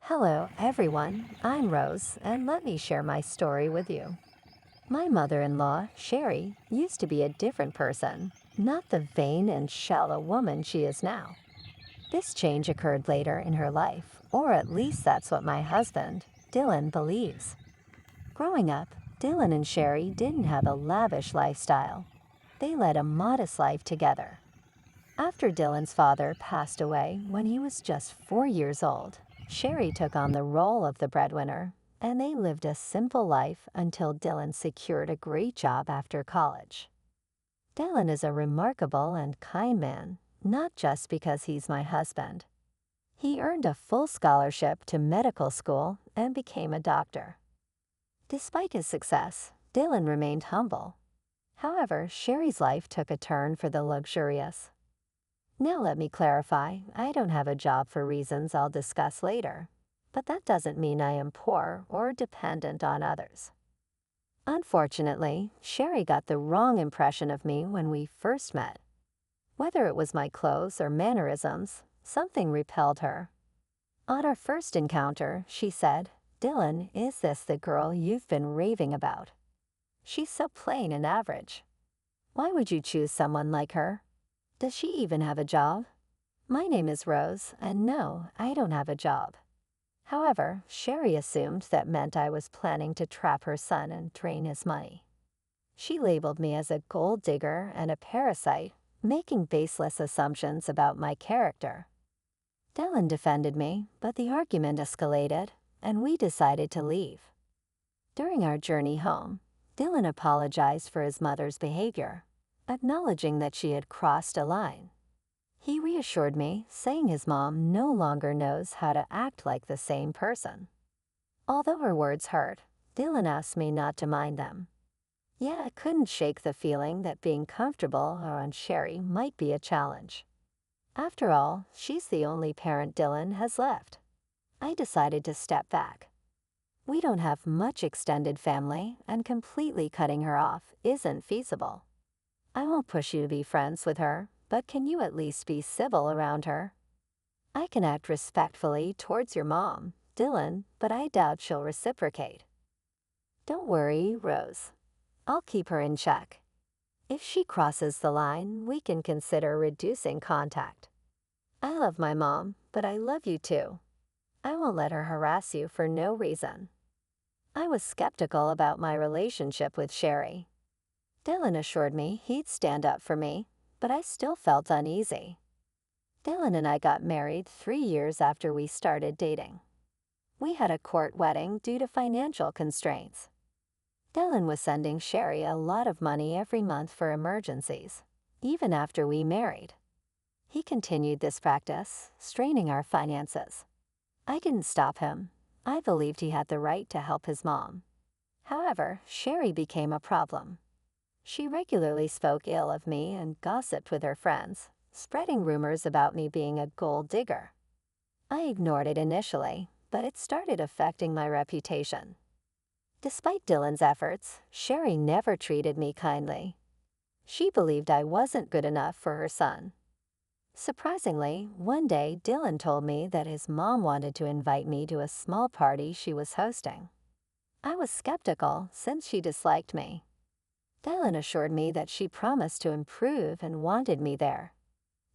Hello, everyone. I'm Rose, and let me share my story with you. My mother in law, Sherry, used to be a different person, not the vain and shallow woman she is now. This change occurred later in her life, or at least that's what my husband, Dylan, believes. Growing up, Dylan and Sherry didn't have a lavish lifestyle. They led a modest life together. After Dylan's father passed away when he was just 4 years old, Sherry took on the role of the breadwinner, and they lived a simple life until Dylan secured a great job after college. Dylan is a remarkable and kind man, not just because he's my husband. He earned a full scholarship to medical school and became a doctor. Despite his success, Dylan remained humble. However, Sherry's life took a turn for the luxurious. Now let me clarify, I don't have a job for reasons I'll discuss later, but that doesn't mean I am poor or dependent on others. Unfortunately, Sherry got the wrong impression of me when we first met. Whether it was my clothes or mannerisms, something repelled her. On our first encounter, she said, "Dylan, is this the girl you've been raving about? She's so plain and average. Why would you choose someone like her? Does she even have a job?" My name is Rose, and no, I don't have a job. However, Sherry assumed that meant I was planning to trap her son and drain his money. She labeled me as a gold digger and a parasite, making baseless assumptions about my character. Dylan defended me, but the argument escalated, and we decided to leave. During our journey home, Dylan apologized for his mother's behavior, acknowledging that she had crossed a line. He reassured me, saying his mom no longer knows how to act like the same person. Although her words hurt, Dylan asked me not to mind them. Yet I couldn't shake the feeling that being comfortable around Sherry might be a challenge. After all, she's the only parent Dylan has left. I decided to step back. We don't have much extended family, and completely cutting her off isn't feasible. I won't push you to be friends with her, but can you at least be civil around her? I can act respectfully towards your mom, Dylan, but I doubt she'll reciprocate. Don't worry, Rose. I'll keep her in check. If she crosses the line, we can consider reducing contact. I love my mom, but I love you too. I won't let her harass you for no reason. I was skeptical about my relationship with Sherry. Dylan assured me he'd stand up for me, but I still felt uneasy. Dylan and I got married 3 years after we started dating. We had a court wedding due to financial constraints. Dylan was sending Sherry a lot of money every month for emergencies, even after we married. He continued this practice, straining our finances. I didn't stop him. I believed he had the right to help his mom. However, Sherry became a problem. She regularly spoke ill of me and gossiped with her friends, spreading rumors about me being a gold digger. I ignored it initially, but it started affecting my reputation. Despite Dylan's efforts, Sherry never treated me kindly. She believed I wasn't good enough for her son. Surprisingly, one day Dylan told me that his mom wanted to invite me to a small party she was hosting. I was skeptical since she disliked me. Dylan assured me that she promised to improve and wanted me there.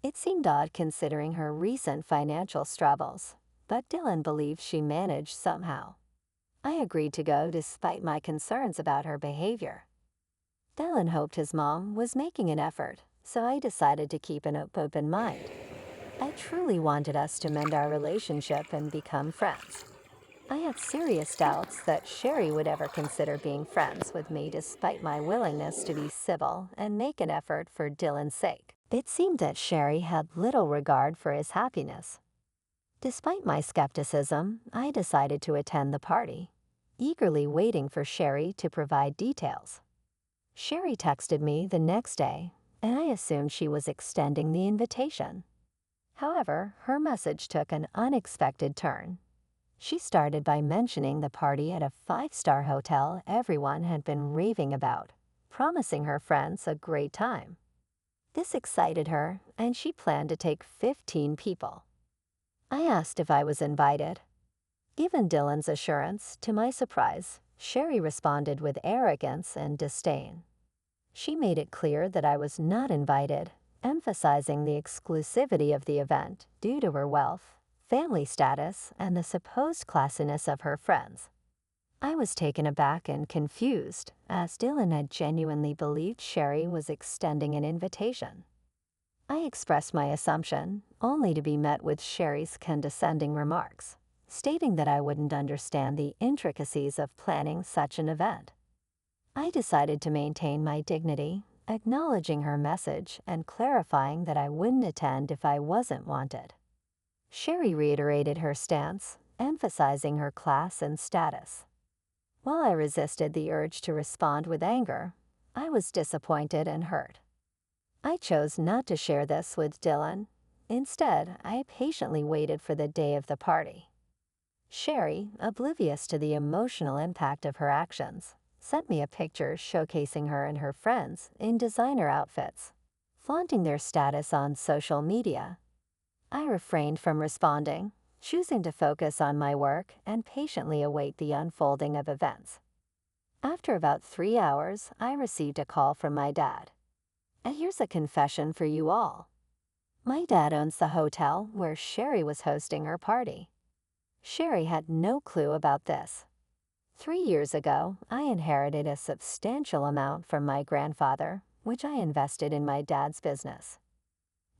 It seemed odd considering her recent financial struggles, but Dylan believed she managed somehow. I agreed to go despite my concerns about her behavior. Dylan hoped his mom was making an effort, so I decided to keep an open mind. I truly wanted us to mend our relationship and become friends. I had serious doubts that Sherry would ever consider being friends with me despite my willingness to be civil and make an effort for Dylan's sake. It seemed that Sherry had little regard for his happiness. Despite my skepticism, I decided to attend the party, eagerly waiting for Sherry to provide details. Sherry texted me the next day, and I assumed she was extending the invitation. However, her message took an unexpected turn. She started by mentioning the party at a 5-star hotel everyone had been raving about, promising her friends a great time. This excited her, and she planned to take 15 people. I asked if I was invited. Given Dylan's assurance, to my surprise, Sherry responded with arrogance and disdain. She made it clear that I was not invited, emphasizing the exclusivity of the event due to her wealth, family status, and the supposed classiness of her friends. I was taken aback and confused, as Dylan had genuinely believed Sherry was extending an invitation. I expressed my assumption, only to be met with Sherry's condescending remarks, stating that I wouldn't understand the intricacies of planning such an event. I decided to maintain my dignity, acknowledging her message and clarifying that I wouldn't attend if I wasn't wanted. Sherry reiterated her stance, emphasizing her class and status. While I resisted the urge to respond with anger, I was disappointed and hurt. I chose not to share this with Dylan. Instead, I patiently waited for the day of the party. Sherry, oblivious to the emotional impact of her actions, sent me a picture showcasing her and her friends in designer outfits, flaunting their status on social media. I refrained from responding, choosing to focus on my work and patiently await the unfolding of events. After about 3 hours, I received a call from my dad. And here's a confession for you all. My dad owns the hotel where Sherry was hosting her party. Sherry had no clue about this. 3 years ago, I inherited a substantial amount from my grandfather, which I invested in my dad's business.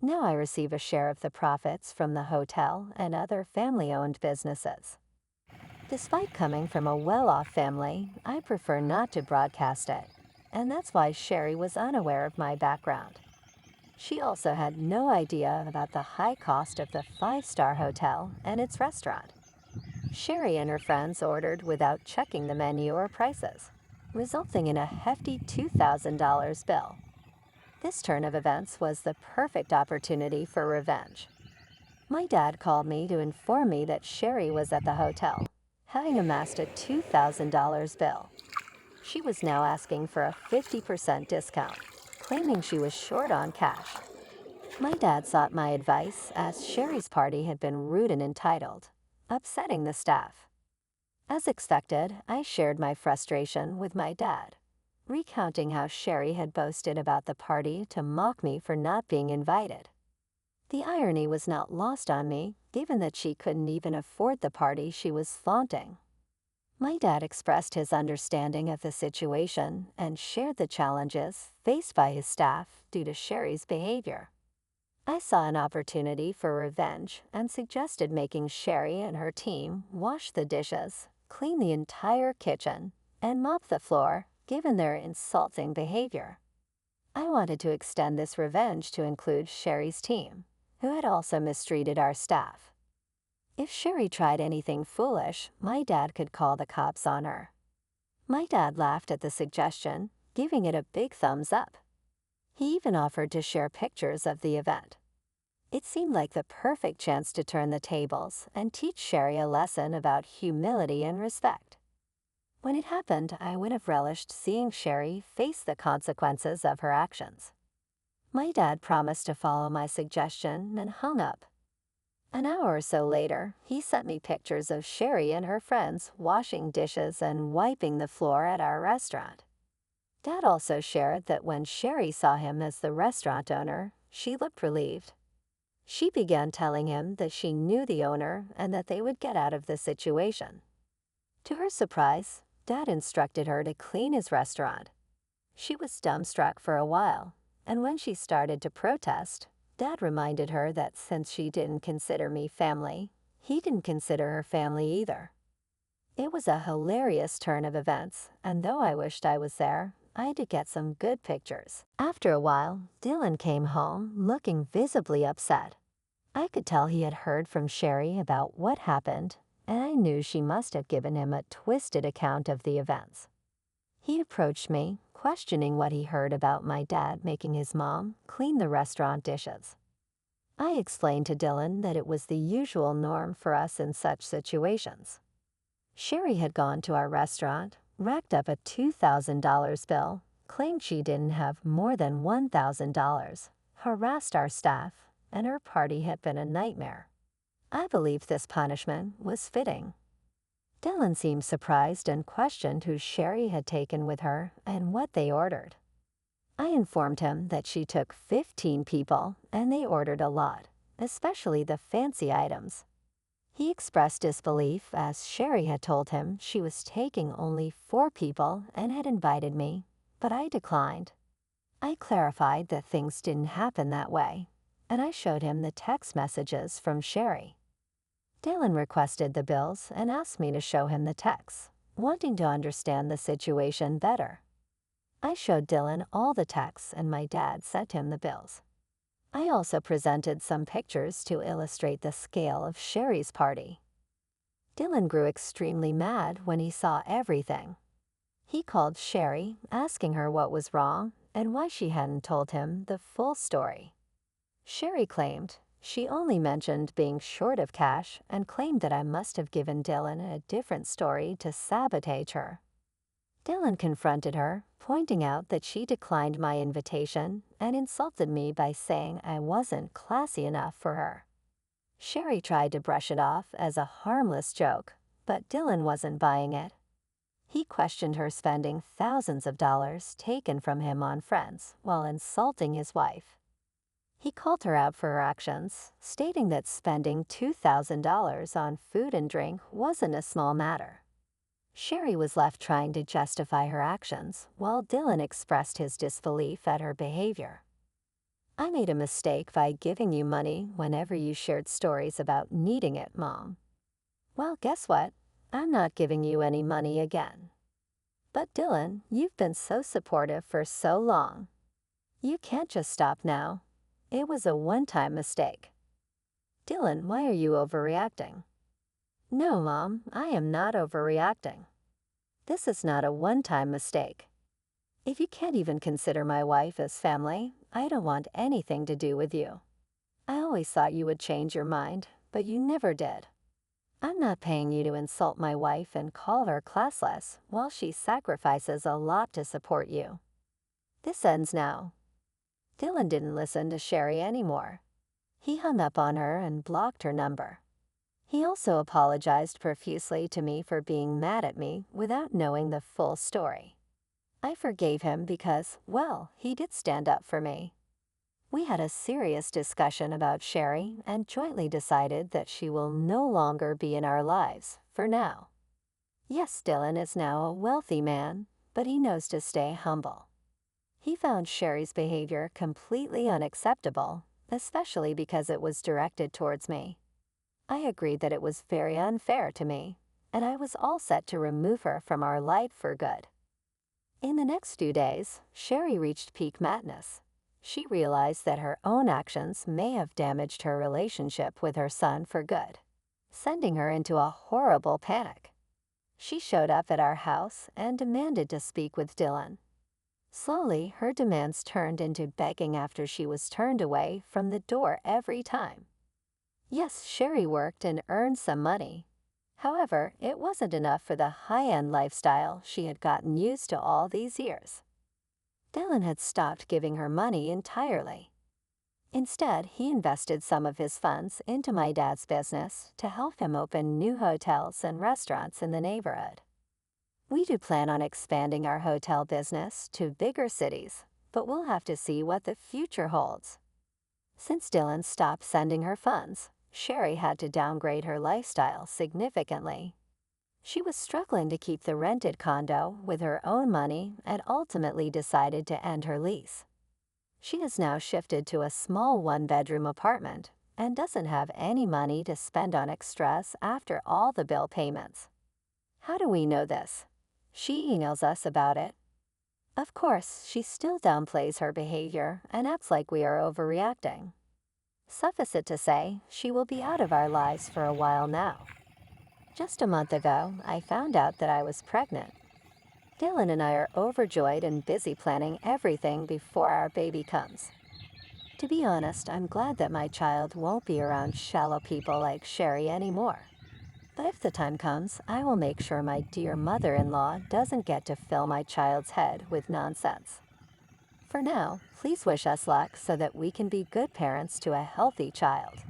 Now I receive a share of the profits from the hotel and other family-owned businesses. Despite coming from a well-off family, I prefer not to broadcast it, and that's why Sherry was unaware of my background. She also had no idea about the high cost of the five-star hotel and its restaurant. Sherry and her friends ordered without checking the menu or prices, resulting in a hefty $2,000 bill. This turn of events was the perfect opportunity for revenge. My dad called me to inform me that Sherry was at the hotel, having amassed a $2,000 bill. She was now asking for a 50% discount, claiming she was short on cash. My dad sought my advice as Sherry's party had been rude and entitled, upsetting the staff. As expected, I shared my frustration with my dad, recounting how Sherry had boasted about the party to mock me for not being invited. The irony was not lost on me, given that she couldn't even afford the party she was flaunting. My dad expressed his understanding of the situation and shared the challenges faced by his staff due to Sherry's behavior. I saw an opportunity for revenge and suggested making Sherry and her team wash the dishes, clean the entire kitchen, and mop the floor, given their insulting behavior. I wanted to extend this revenge to include Sherry's team, who had also mistreated our staff. If Sherry tried anything foolish, my dad could call the cops on her. My dad laughed at the suggestion, giving it a big thumbs up. He even offered to share pictures of the event. It seemed like the perfect chance to turn the tables and teach Sherry a lesson about humility and respect. When it happened, I would have relished seeing Sherry face the consequences of her actions. My dad promised to follow my suggestion and hung up. An hour or so later, he sent me pictures of Sherry and her friends washing dishes and wiping the floor at our restaurant. Dad also shared that when Sherry saw him as the restaurant owner, she looked relieved. She began telling him that she knew the owner and that they would get out of the situation. To her surprise, Dad instructed her to clean his restaurant. She was dumbstruck for a while, and when she started to protest, Dad reminded her that since she didn't consider me family, he didn't consider her family either. It was a hilarious turn of events, and though I wished I was there, I did get some good pictures. After a while, Dylan came home looking visibly upset. I could tell he had heard from Sherry about what happened, and I knew she must have given him a twisted account of the events. He approached me, questioning what he heard about my dad making his mom clean the restaurant dishes. I explained to Dylan that it was the usual norm for us in such situations. Sherry had gone to our restaurant, racked up a $2,000 bill, claimed she didn't have more than $1,000, harassed our staff, and her party had been a nightmare. I believed this punishment was fitting. Dylan seemed surprised and questioned who Sherry had taken with her and what they ordered. I informed him that she took 15 people and they ordered a lot, especially the fancy items. He expressed disbelief as Sherry had told him she was taking only 4 people and had invited me, but I declined. I clarified that things didn't happen that way, and I showed him the text messages from Sherry. Dalen requested the bills and asked me to show him the texts, wanting to understand the situation better. I showed Dylan all the texts and my dad sent him the bills. I also presented some pictures to illustrate the scale of Sherry's party. Dylan grew extremely mad when he saw everything. He called Sherry, asking her what was wrong and why she hadn't told him the full story. Sherry claimed she only mentioned being short of cash and claimed that I must have given Dylan a different story to sabotage her. Dylan confronted her, pointing out that she declined my invitation and insulted me by saying I wasn't classy enough for her. Sherry tried to brush it off as a harmless joke, but Dylan wasn't buying it. He questioned her spending thousands of dollars taken from him on friends while insulting his wife. He called her out for her actions, stating that spending $2,000 on food and drink wasn't a small matter. Sherry was left trying to justify her actions, while Dylan expressed his disbelief at her behavior. I made a mistake by giving you money whenever you shared stories about needing it, Mom. Well, guess what? I'm not giving you any money again. But Dylan, you've been so supportive for so long. You can't just stop now. It was a one-time mistake. Dylan, why are you overreacting? No, Mom, I am not overreacting. This is not a one-time mistake. If you can't even consider my wife as family, I don't want anything to do with you. I always thought you would change your mind, but you never did. I'm not paying you to insult my wife and call her classless while she sacrifices a lot to support you. This ends now. Dylan didn't listen to Sherry anymore. He hung up on her and blocked her number. He also apologized profusely to me for being mad at me without knowing the full story. I forgave him because, well, he did stand up for me. We had a serious discussion about Sherry and jointly decided that she will no longer be in our lives, for now. Yes, Dylan is now a wealthy man, but he knows to stay humble. He found Sherry's behavior completely unacceptable, especially because it was directed towards me. I agreed that it was very unfair to me, and I was all set to remove her from our life for good. In the next few days, Sherry reached peak madness. She realized that her own actions may have damaged her relationship with her son for good, sending her into a horrible panic. She showed up at our house and demanded to speak with Dylan. Slowly, her demands turned into begging after she was turned away from the door every time. Yes, Sherry worked and earned some money. However, it wasn't enough for the high-end lifestyle she had gotten used to all these years. Dylan had stopped giving her money entirely. Instead, he invested some of his funds into my dad's business to help him open new hotels and restaurants in the neighborhood. We do plan on expanding our hotel business to bigger cities, but we'll have to see what the future holds. Since Dylan stopped sending her funds, Sherry had to downgrade her lifestyle significantly. She was struggling to keep the rented condo with her own money and ultimately decided to end her lease. She has now shifted to a small one-bedroom apartment and doesn't have any money to spend on extras after all the bill payments. How do we know this? She emails us about it. Of course, she still downplays her behavior and acts like we are overreacting. Suffice it to say, she will be out of our lives for a while now. Just a month ago, I found out that I was pregnant. Dylan and I are overjoyed and busy planning everything before our baby comes. To be honest, I'm glad that my child won't be around shallow people like Sherry anymore. But if the time comes, I will make sure my dear mother-in-law doesn't get to fill my child's head with nonsense. For now, please wish us luck so that we can be good parents to a healthy child.